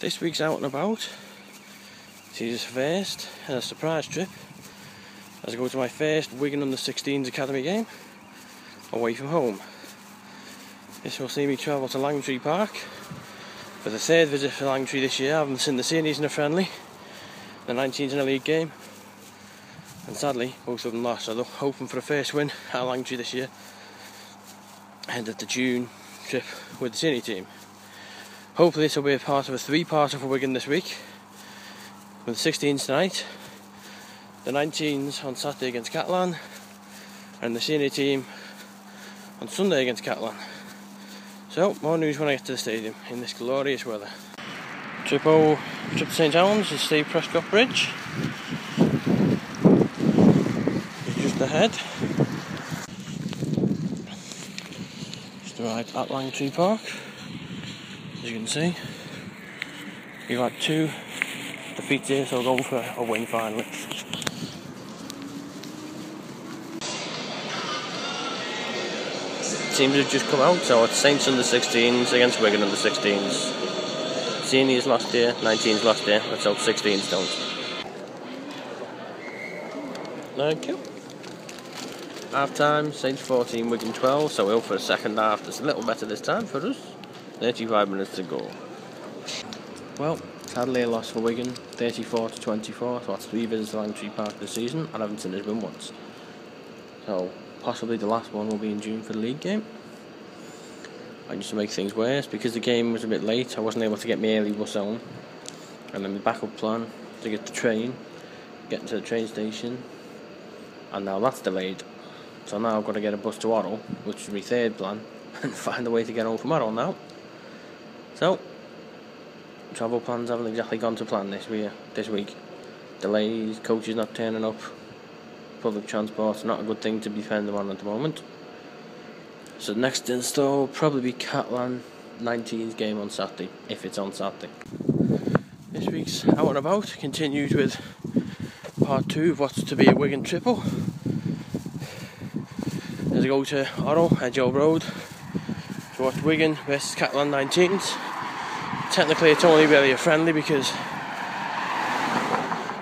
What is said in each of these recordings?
This week's out and about. This is first and a surprise trip as I go to my first Wigan under-16s academy game away from home. This will see me travel to Langtree Park for the third visit for Langtree this year. I've seen the seniors in a friendly, the 19s in a league game, and sadly both of them lost. So they're hoping for a first win at Langtree this year ahead of the June trip with the senior team. Hopefully this will be a part of a three-parter for Wigan this week, with the 16s tonight, the 19s on Saturday against Catalans, and the senior team on Sunday against Catalans. So, more news when I get to the stadium in this glorious weather. Trip to St Helens is Steve Prescott Bridge. It's just ahead. Just arrived at Langtree Park. As you can see, we've had two defeats here, so we're going for a win finally. Teams have just come out, so it's Saints under-16s against Wigan under-16s. Seniors last year, 19s last year, let's hope 16s don't. Thank you. Half time, Saints 14, Wigan 12, so we're for a second half that's a little better this time for us. 35 minutes to go. Well, sadly a loss for Wigan, 34-24, so that's 3 visits to Langtree Park this season. I haven't seen this win once. So, possibly the last one will be in June for the league game. And just to make things worse, because the game was a bit late, I wasn't able to get my early bus home. And then the backup plan to get the train, get to the train station, and now that's delayed. So now I've got to get a bus to Orrell, which is my third plan, and find a way to get home from Orrell now. So, travel plans haven't exactly gone to plan this week. Delays, coaches not turning up, public transport's not a good thing to be dependent on at the moment. So next in store will probably be Catalans 19's game on Saturday, if it's on Saturday. This week's out and about continues with part 2 of what's to be a Wigan triple. As I go to Orrell, Edge Road, to watch Wigan versus Catalans 19's. Technically it's only really a friendly because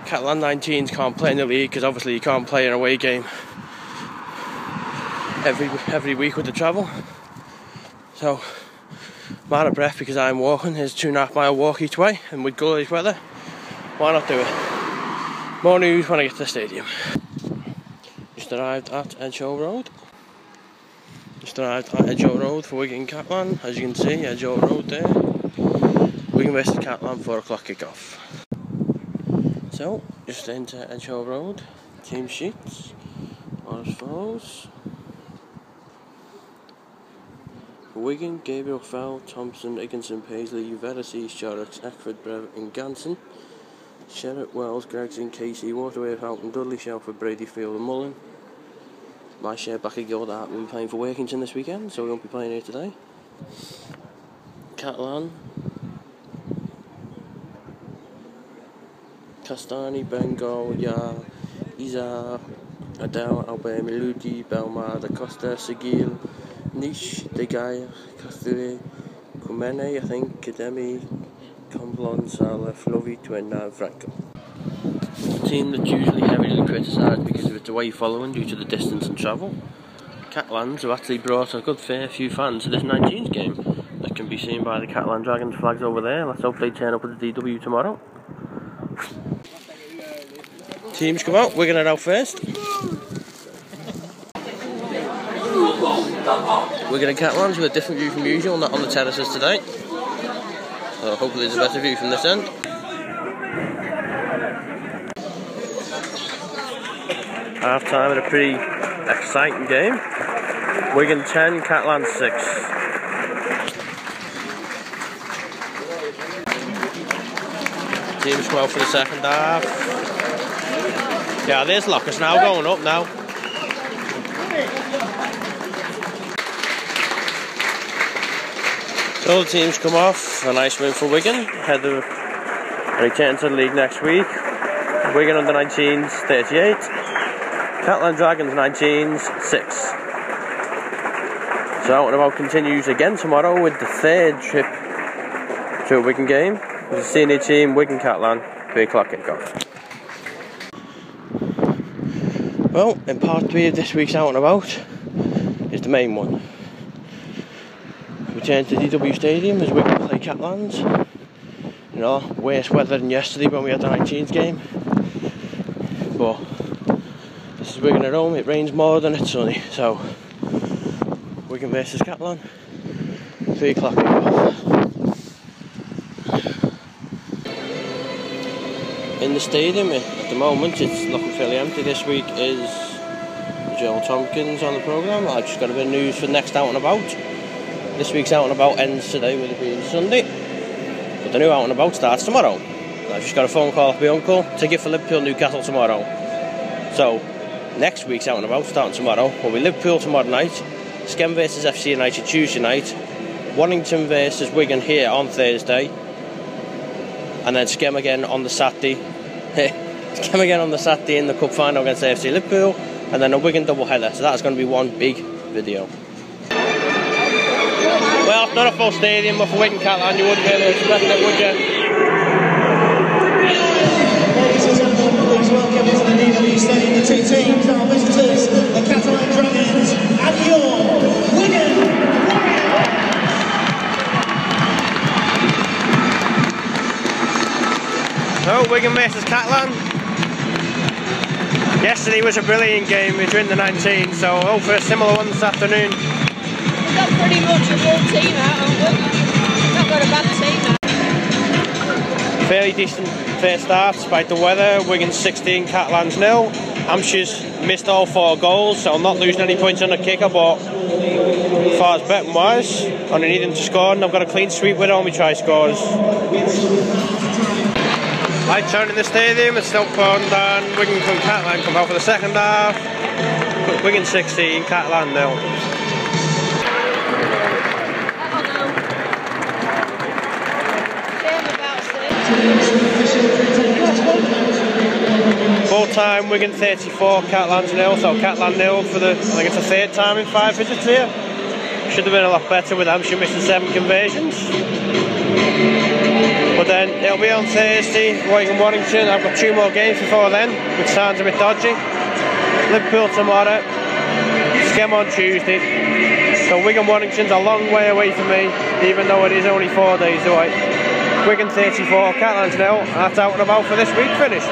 Catalans 19s can't play in the league, because obviously you can't play an away game every week with the travel. So I'm out of breath because I'm walking. It's 2.5 mile walk each way, and with glorious weather, why not do it? More news when I get to the stadium. Just arrived at Edge Road. Road for Wigan Catalans. As you can see, Edge Road there. Wigan versus Catalans, 4 o'clock kick-off. So, just into Edge Road. Team sheets are as follows. For Wigan, Gabriel Fell, Thompson, Higginson, Paisley, Verity, Shorrocks, Eckford, Brevet and Ganson. Sherritt, Wells, Gregson, Casey, Waterway, Houghton, Dudley, Shelford, Brady, Field and Mullen. My share back at Guildart will be playing for Workington this weekend, so we won't be playing here today. Catalans, Castani, Bengal, Yar, Izar, Adel, Albert, Meludi, Belmar, Da Costa, Seguil, Niche, De Gea, Castere, Kumene, I think, Kademi, Complon, Sala, Fluvi, Twinna and Franco. A team that's usually heavily criticised because of its away following due to the distance and travel. Catalans have actually brought a good fair few fans to this 19s game. That can be seen by the Catalan Dragons flags over there. Let's hope they turn up at the DW tomorrow. Teams come out, Wigan are out first. Wigan and Catalans with a different view from usual, not on the terraces today. So hopefully there's a better view from this end. Half time in a pretty exciting game. Wigan 10, Catalans 6. Teams come out for the second half. Yeah, there's Lockers now going up now. So the teams come off. A nice win for Wigan. Ahead of return to the league next week. Wigan under 19s 38. Catalan Dragons 19s 6. So Out and About continues again tomorrow with the third trip to a Wigan game. The senior team, Wigan Catalan, 3 o'clock kickoff. Well, in part 3 of this week's Out and About is the main one. We return to DW Stadium as Wigan play Catalans. You know, worse weather than yesterday when we had the 19th game. But this is Wigan at home, it rains more than it's sunny, so Wigan versus Catalan, 3 o'clock kickoff. In the stadium at the moment it's looking fairly empty. This week is Joel Tompkins on the programme. I've just got a bit of news for the next Out and About. This week's Out and About ends today with it being Sunday, but the new Out and About starts tomorrow. I've just got a phone call off my uncle, ticket for Liverpool Newcastle tomorrow. So next week's Out and About starting tomorrow will be Liverpool tomorrow night, Skem versus FC United Tuesday night, Warrington versus Wigan here on Thursday, and then Skem again on the Saturday. Skem again on the Saturday in the cup final against AFC Liverpool, and then a Wigan double header. So that's going to be one big video. Well, it's not a full stadium, but for Wigan Catalan you wouldn't really expect it, would you? Ladies and gentlemen, please welcome into the DW Stadium the 2 teams, our visitors, the Catalan Dragons, and your Wigan Warriors. So, Wigan versus Catalan. Yesterday was a brilliant game, we drew in the 19, so hope for a similar one this afternoon. We've got pretty much a full team out, haven't we? Not got a bad team out. Fairly decent first half despite the weather. Wigan 16, Catalans 0. Hampshire's missed all 4 goals, so not losing any points on the kicker, but as far as betting wise, only needing to score, and I've got a clean sweep with all my try scores. Lights on in the stadium, it's still pouring down. Wigan from Catalan come out for the second half. Wigan 16, Catalan 0. Full time, Wigan 34, Catalans 0, so Catalan 0 for the, I think it's the 3rd time in 5 visits here. Should have been a lot better with Hampshire missing 7 conversions. But then it'll be on Thursday, Wigan Warrington. I've got 2 more games before then, which sounds a bit dodgy. Liverpool tomorrow, Skem on Tuesday. So Wigan Warrington's a long way away from me, even though it is only 4 days away. Wigan 34, Catalans 0, that's Out and About for this week finished.